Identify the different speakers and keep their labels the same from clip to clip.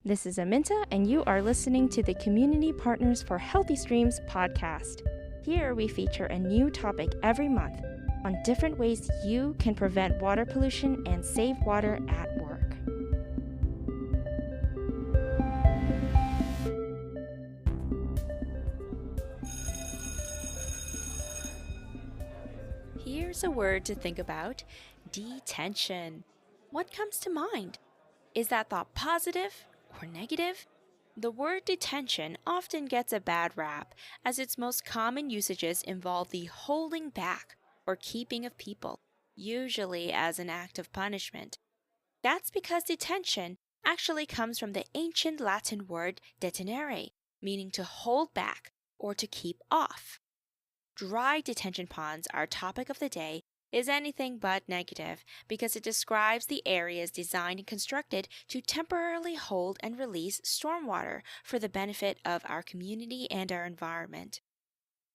Speaker 1: This is Aminta, and you are listening to the Community Partners for Healthy Streams podcast. Here we feature a new topic every month on different ways you can prevent water pollution and save water at work. Here's a word to think about: detention. What comes to mind? Is that thought positive or negative? The word detention often gets a bad rap, as its most common usages involve the holding back or keeping of people, usually as an act of punishment. That's because detention actually comes from the ancient Latin word detenere, meaning to hold back or to keep off. Dry detention ponds, our topic of the day, is anything but negative because it describes the areas designed and constructed to temporarily hold and release stormwater for the benefit of our community and our environment.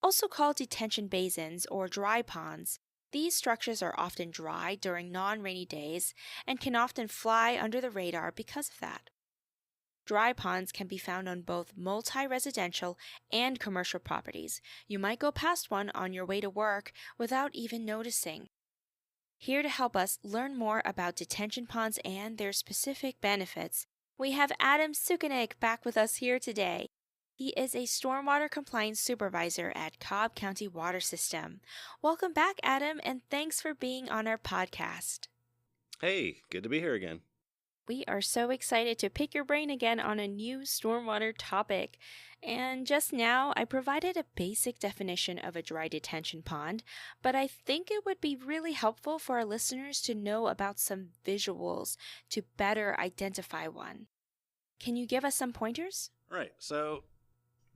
Speaker 1: Also called detention basins or dry ponds, these structures are often dry during non-rainy days and can often fly under the radar because of that. Dry ponds can be found on both multi-residential and commercial properties. You might go past one on your way to work without even noticing. Here to help us learn more about detention ponds and their specific benefits, we have Adam Sukenick back with us here today. He is a stormwater compliance supervisor at Cobb County Water System. Welcome back, Adam, and thanks for being on our podcast.
Speaker 2: Hey, good to be here again.
Speaker 1: We are so excited to pick your brain again on a new stormwater topic. And just now, I provided a basic definition of a dry detention pond, but I think it would be really helpful for our listeners to know about some visuals to better identify one. Can you give us some pointers?
Speaker 2: Right, so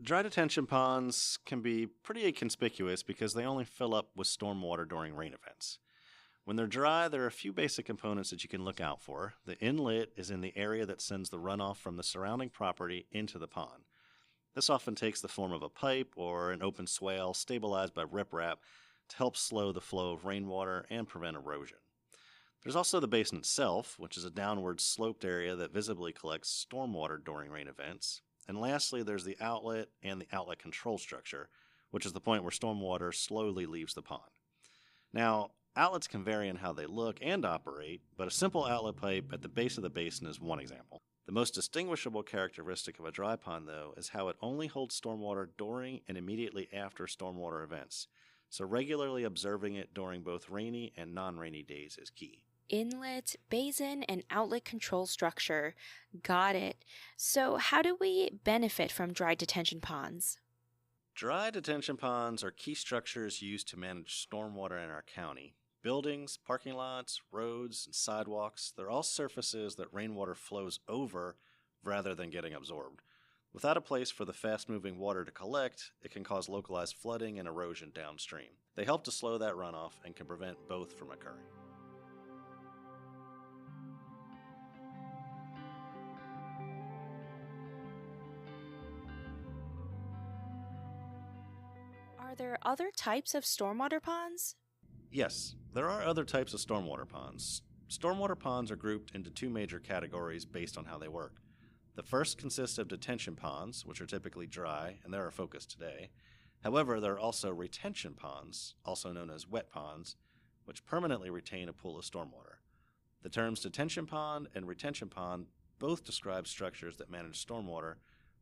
Speaker 2: dry detention ponds can be pretty inconspicuous because they only fill up with stormwater during rain events. When they're dry, there are a few basic components that you can look out for. The inlet is in the area that sends the runoff from the surrounding property into the pond. This often takes the form of a pipe or an open swale stabilized by riprap to help slow the flow of rainwater and prevent erosion. There's also the basin itself, which is a downward sloped area that visibly collects stormwater during rain events. And lastly, there's the outlet and the outlet control structure, which is the point where stormwater slowly leaves the pond. Now, outlets can vary in how they look and operate, but a simple outlet pipe at the base of the basin is one example. The most distinguishable characteristic of a dry pond, though, is how it only holds stormwater during and immediately after stormwater events, so regularly observing it during both rainy and non-rainy days is key.
Speaker 1: Inlet, basin, and outlet control structure. Got it. So how do we benefit from dry detention ponds?
Speaker 2: Dry detention ponds are key structures used to manage stormwater in our county. Buildings, parking lots, roads, and sidewalks, they're all surfaces that rainwater flows over rather than getting absorbed. Without a place for the fast-moving water to collect, it can cause localized flooding and erosion downstream. They help to slow that runoff and can prevent both from occurring.
Speaker 1: Are there other types of stormwater ponds?
Speaker 2: Yes, there are other types of stormwater ponds. Stormwater ponds are grouped into two major categories based on how they work. The first consists of detention ponds, which are typically dry, and they're our focus today. However, there are also retention ponds, also known as wet ponds, which permanently retain a pool of stormwater. The terms detention pond and retention pond both describe structures that manage stormwater,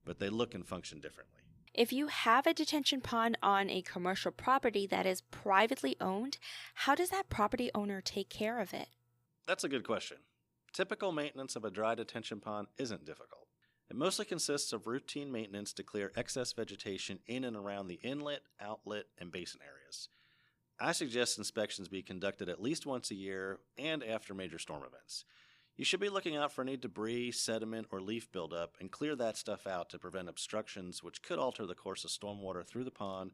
Speaker 2: but they look and function differently.
Speaker 1: If you have a detention pond on a commercial property that is privately owned, how does that property owner take care of it?
Speaker 2: That's a good question. Typical maintenance of a dry detention pond isn't difficult. It mostly consists of routine maintenance to clear excess vegetation in and around the inlet, outlet, and basin areas. I suggest inspections be conducted at least once a year and after major storm events. You should be looking out for any debris, sediment, or leaf buildup and clear that stuff out to prevent obstructions which could alter the course of stormwater through the pond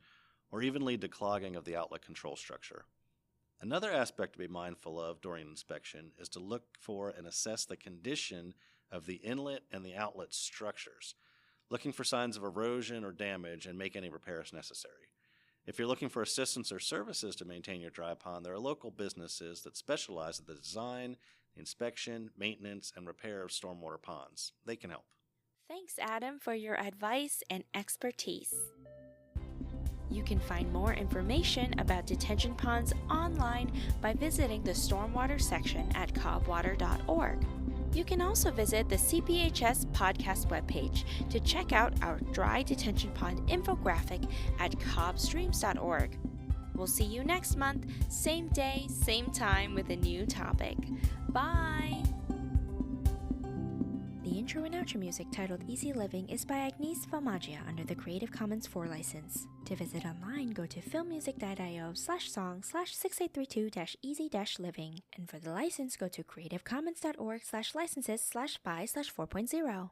Speaker 2: or even lead to clogging of the outlet control structure. Another aspect to be mindful of during inspection is to look for and assess the condition of the inlet and the outlet structures, looking for signs of erosion or damage and make any repairs necessary. If you're looking for assistance or services to maintain your dry pond, there are local businesses that specialize in the design, inspection, maintenance, and repair of stormwater ponds. They can help.
Speaker 1: Thanks, Adam, for your advice and expertise. You can find more information about detention ponds online by visiting the stormwater section at cobwater.org. You can also visit the CPHS podcast webpage to check out our dry detention pond infographic at cobstreams.org. We'll see you next month, same day, same time with a new topic. Bye! The intro and outro music titled Easy Living is by Agnes Valmagia under the Creative Commons 4 license. To visit online, go to filmmusic.io/song/6832-easy-living, and for the license, go to creativecommons.org/licenses/by/4.0.